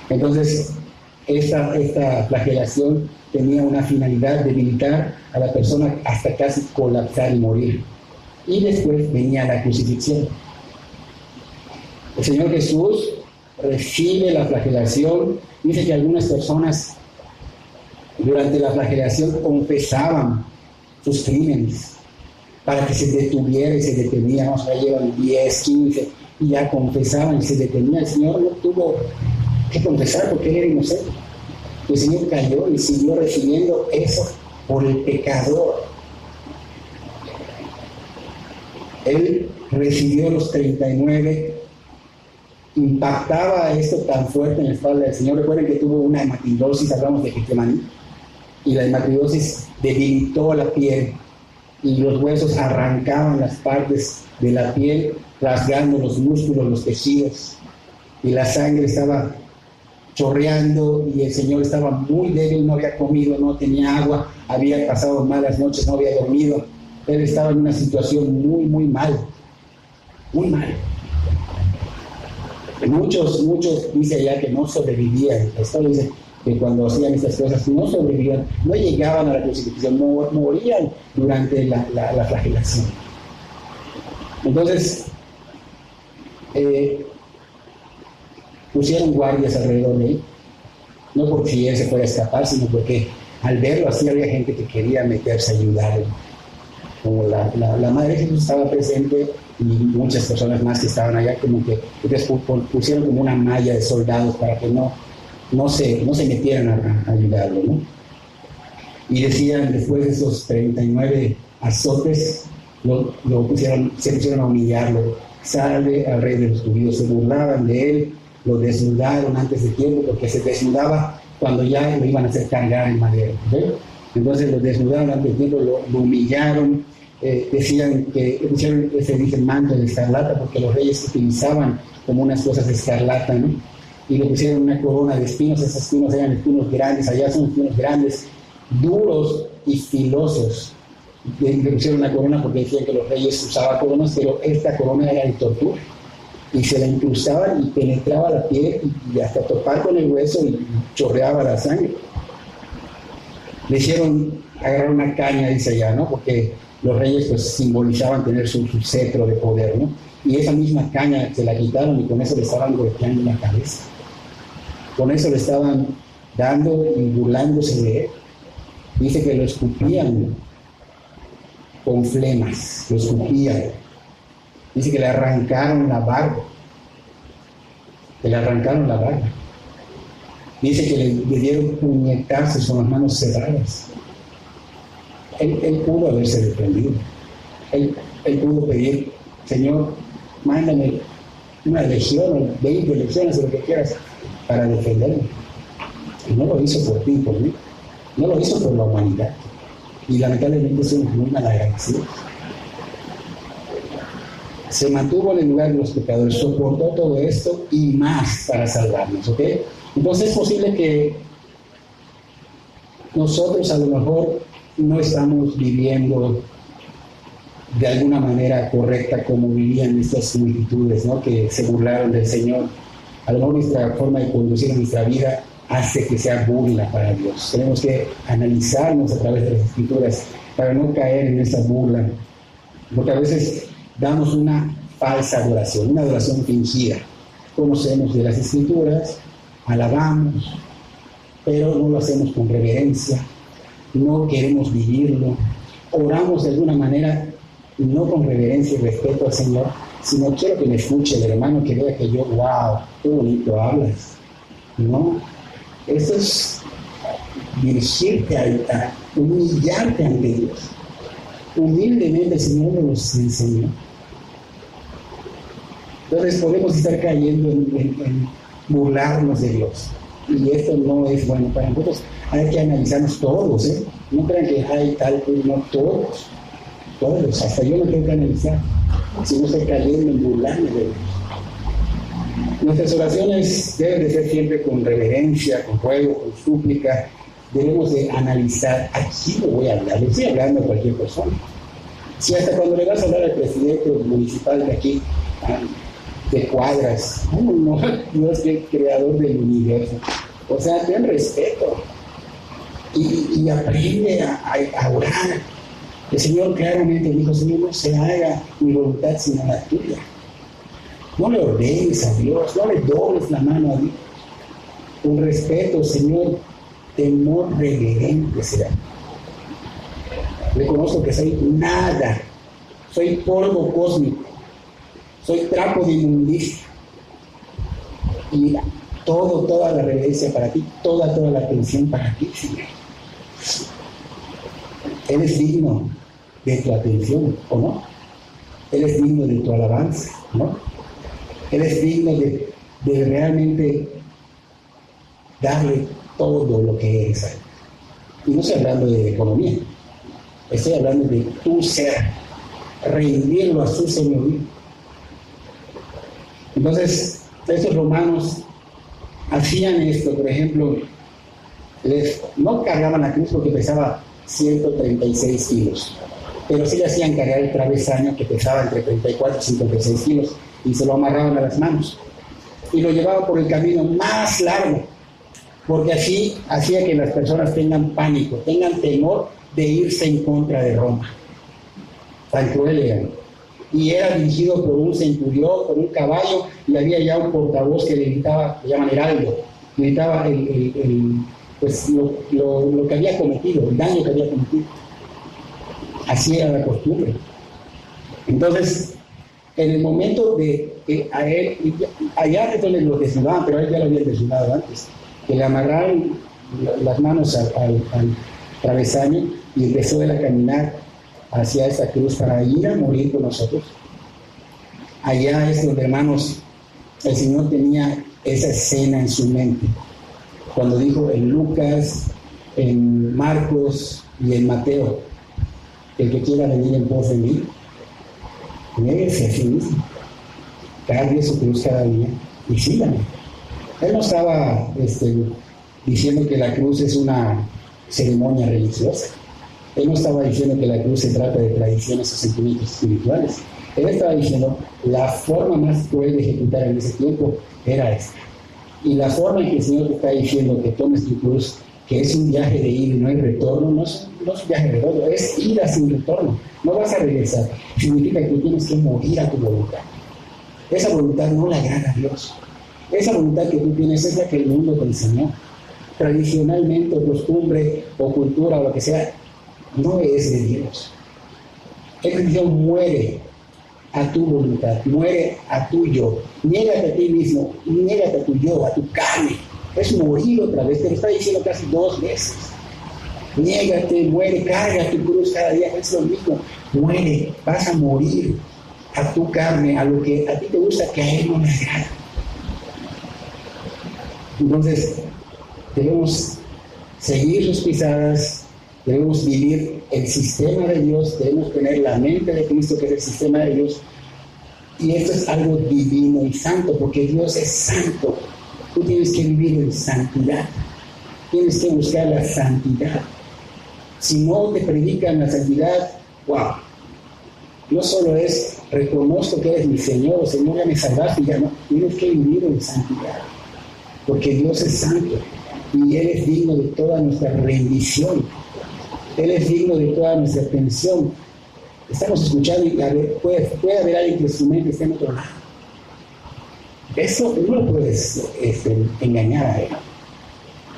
Entonces, esta flagelación tenía una finalidad: debilitar a la persona hasta casi colapsar y morir. Y después venía la crucifixión. El Señor Jesús recibe la flagelación. Dice que algunas personas durante la flagelación confesaban sus crímenes para que se detuviera y se detenía. Vamos, ya llevan 10, 15 y ya confesaban y se detenía. El Señor no tuvo que confesar porque Él era inocente. El Señor cayó y siguió recibiendo eso por el pecador. Él recibió los 39. Impactaba esto tan fuerte en la espalda del Señor. Recuerden que tuvo una hematidosis, hablamos de Getsemaní, y la hematidosis debilitó la piel y los huesos arrancaban las partes de la piel, rasgando los músculos, los tejidos. y la sangre estaba chorreando y el Señor estaba muy débil, no había comido, no tenía agua, había pasado malas noches, no había dormido. Él estaba en una situación muy, muy mal, muy mal. Muchos dice allá que no sobrevivían. La historia dice que cuando hacían estas cosas no sobrevivían, no llegaban a la crucifixión, morían durante la flagelación. Entonces, pusieron guardias alrededor de él, no porque si él se fuera a escapar, sino porque al verlo así había gente que quería meterse a ayudarlo. Como la Madre Jesús estaba presente y muchas personas más que estaban allá, como que pusieron como una malla de soldados para que no se metieran a ayudarlo, ¿no? Y decían, después de esos 39 azotes, se pusieron a humillarlo. Salve al rey de los judíos. Se burlaban de él, lo desnudaron antes de tiempo, porque se desnudaba cuando ya lo iban a hacer cargar en madera, ¿okay? Entonces lo desnudaron antes de tiempo, lo humillaron. Decían que pusieron ese dice manto de escarlata, porque los reyes utilizaban como unas cosas de escarlata, ¿no? Y le pusieron una corona de espinos. Esos espinos eran espinos grandes, allá son espinos grandes, duros y filosos. Le pusieron una corona porque decían que los reyes usaban coronas, pero esta corona era de tortura. Y se la incrustaban y penetraba la piel y hasta topar con el hueso y chorreaba la sangre. Le hicieron agarrar una caña, dice allá, ¿no? Porque los reyes pues simbolizaban tener su cetro de poder, ¿no? Y esa misma caña se la quitaron y con eso le estaban golpeando la cabeza. Con eso le estaban dando y burlándose de él. Dice que lo escupían con flemas, lo escupían. Dice que le arrancaron la barba. Dice que le dieron puñetazos con las manos cerradas. Él pudo haberse defendido. Él pudo pedir, Señor, mándame una legión, 20 legiones, lo que quieras, para defenderme. Y no lo hizo por ti, por mí. No lo hizo por la humanidad. Y lamentablemente somos muy malagradecidos. Se mantuvo en el lugar de los pecadores, soportó todo esto y más para salvarnos, ¿ok? Entonces es posible que nosotros a lo mejor no estamos viviendo de alguna manera correcta como vivían estas multitudes, ¿no? Que se burlaron del Señor. A lo mejor nuestra forma de conducir nuestra vida hace que sea burla para Dios. Tenemos que analizarnos a través de las Escrituras para no caer en esa burla, porque a veces damos una falsa adoración, una adoración fingida. Conocemos de las Escrituras, alabamos, pero no lo hacemos con reverencia, no queremos vivirlo, oramos de alguna manera, no con reverencia y respeto al Señor, sino quiero que me escuche el hermano, que vea que yo, wow, qué bonito hablas, ¿no? Eso es dirigirte al altar, humillarte ante Dios. Humildemente el Señor nos enseñó. Entonces podemos estar cayendo en burlarnos de Dios. Y esto no es bueno para nosotros. Hay que analizarnos todos, ¿eh? No crean que hay tal, no todos. Todos, hasta yo lo tengo que analizar. Si no estoy cayendo en burlarme de Dios. Nuestras oraciones deben de ser siempre con reverencia, con ruego, con súplica. Debemos de analizar, ¿a quién le voy a hablar? Le estoy hablando a cualquier persona. Si hasta cuando le vas a hablar al presidente municipal de aquí, de Cuadras, no es el creador del universo. O sea, ten respeto y aprende a orar. El Señor claramente dijo, Señor, no se haga mi voluntad sino la tuya. No le ordenes a Dios, no le dobles la mano a Dios. Con respeto, Señor, temor reverente será. Reconozco que soy nada, soy polvo cósmico, soy trapo de inmundicia. Y toda la reverencia para ti, toda la atención para ti, Señor. Eres digno de tu atención, ¿o no? Eres digno de tu alabanza, ¿no? Eres digno de realmente darle todo lo que eres a Él. Y no estoy hablando de economía, estoy hablando de tu ser, rendirlo a su señorío. Entonces, Estos romanos hacían esto, por ejemplo, no cargaban la cruz porque pesaba 136 kilos, pero sí le hacían cargar el travesaño que pesaba entre 34 y 56 kilos y se lo amarraban a las manos y lo llevaban por el camino más largo, porque así hacía que las personas tengan pánico, tengan temor de irse en contra de Roma. Tan cruel eran. Y era dirigido por un centurión, por un caballo, y había ya un portavoz que le gritaba, le llaman heraldo, le gritaba pues lo que había cometido, el daño que había cometido. Así era la costumbre. Entonces, en el momento de que a él, allá es donde lo desnudaban, pero a él ya lo habían desnudado antes, que le amarraron las manos al travesaño y empezó él a caminar hacia esa cruz para ir a morir con nosotros. Allá es donde, hermanos, el Señor tenía esa escena en su mente, cuando dijo en Lucas, en Marcos y en Mateo: el que quiera venir en pos de mí, niéguese a sí mismo, cargue su cruz cada día y sígame. Él no estaba diciendo que la cruz es una ceremonia religiosa. Él no estaba diciendo que la cruz se trata de tradiciones o sentimientos espirituales. Él estaba diciendo la forma más cruel de ejecutar en ese tiempo era esta. Y la forma en que el Señor te está diciendo que tomes tu cruz, que es un viaje de ida y no hay retorno, no es un viaje de retorno, es ida sin retorno. No vas a regresar. Significa que tienes que morir a tu voluntad. Esa voluntad no la agrada a Dios. Esa voluntad que tú tienes es la que el mundo te enseñó. Tradicionalmente, o costumbre, o cultura, o lo que sea, no es de Dios. El Dios muere a tu voluntad, muere a tu yo. Niégate a ti mismo, niégate a tu yo, a tu carne. Es morir otra vez, te lo está diciendo casi 2 veces. Niégate, muere, carga tu cruz cada día, es lo mismo. Muere, vas a morir a tu carne, a lo que a ti te gusta, que a Él no le agrada. Entonces, debemos seguir sus pisadas, debemos vivir el sistema de Dios, debemos tener la mente de Cristo, que es el sistema de Dios. Y esto es algo divino y santo, porque Dios es santo. Tú tienes que vivir en santidad, tienes que buscar la santidad. Si no te predican la santidad, wow, no solo es reconozco que eres mi Señor, o Señor, ya me salvaste, ya no, tienes que vivir en santidad, porque Dios es santo y Él es digno de toda nuestra rendición. Él es digno de toda nuestra atención. Estamos escuchando y puede haber alguien que su mente esté en otro lado. Eso no lo puedes engañar a Él.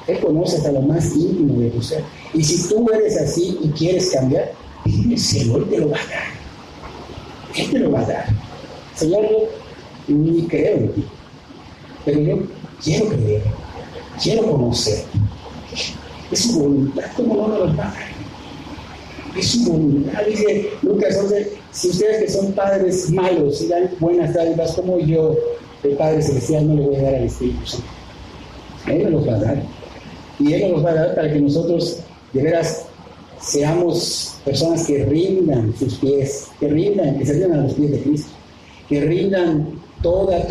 Él conoce hasta lo más íntimo de tu ser. Y si tú eres así y quieres cambiar, el Señor te lo va a dar. Él te lo va a dar. Señor, yo ni creo en ti, pero yo quiero creer, quiero conocer. Es su voluntad, ¿cómo no nos lo va a dar? Es su voluntad. Dice Lucas 11, si ustedes que son padres malos y dan buenas dádivas, como yo, el Padre Celestial, no le voy a dar al Espíritu Santo. Él nos los va a dar. Y Él nos los va a dar para que nosotros, de veras, seamos personas que rindan sus pies, que se rindan a los pies de Cristo, que rindan toda,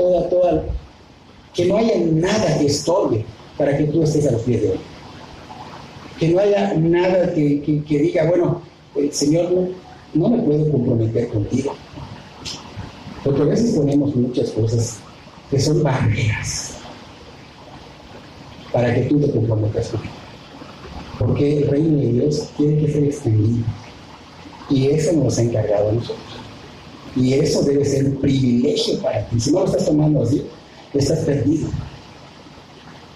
que no haya nada que estorbe para que tú estés a los pies de Él. Que no haya nada que diga, bueno, el Señor no me puedo comprometer contigo. Porque a veces ponemos muchas cosas que son barreras para que tú te comprometas conmigo. Porque el reino de Dios tiene que ser extendido. Y eso nos ha encargado a nosotros. Y eso debe ser un privilegio para ti. Si no lo estás tomando así, estás perdido.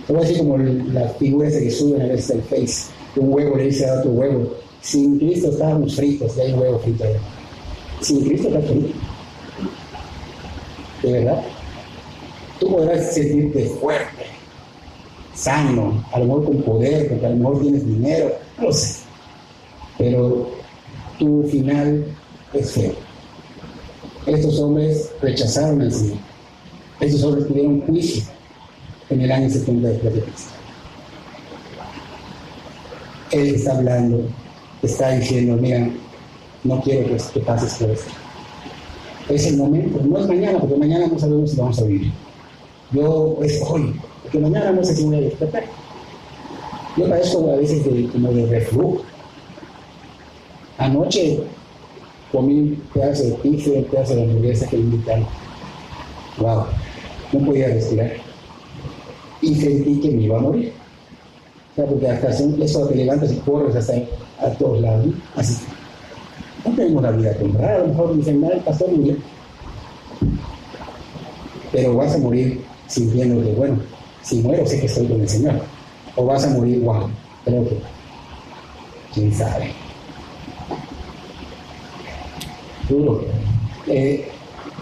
Te voy a decir como las figuras que suben a veces al Face. Un huevo le dice a otro huevo: sin Cristo estábamos fritos, y hay un huevo frito ahí. Sin Cristo está frito. De verdad. Tú podrás sentirte fuerte, sano, a lo mejor con poder, porque a lo mejor tienes dinero, no lo sé. Pero tu final es feo. Estos hombres rechazaron al Señor. Estos hombres tuvieron juicio en el año 70 después de Cristo. Él está hablando, está diciendo: mira, no quiero que pases por esto. Es el momento, no es mañana, porque mañana no sabemos si vamos a vivir. Yo es hoy, porque mañana no sé si voy a despertar. Yo padezco a veces como de reflujo. Anoche comí un pedazo de pizza, un pedazo de hamburguesa que me invitaron. Wow, no podía respirar. Y sentí que me iba a morir. O sea, porque hasta eso te levantas y corres hasta a todos lados, ¿no? Así. No tenemos la vida comprada, a lo mejor dicen, el pastor murió. Pero vas a morir sintiendo que, bueno, si muero sé que estoy con el Señor. O vas a morir, wow, creo que, quién sabe. Duro.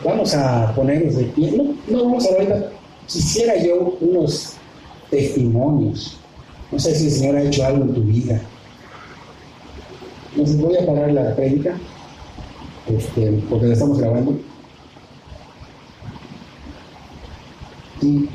Vamos a ponernos de pie. No vamos a ver ahorita. Quisiera yo unos testimonios. No sé si el Señor ha hecho algo en tu vida. No sé, voy a parar la prédica, porque la estamos grabando. Y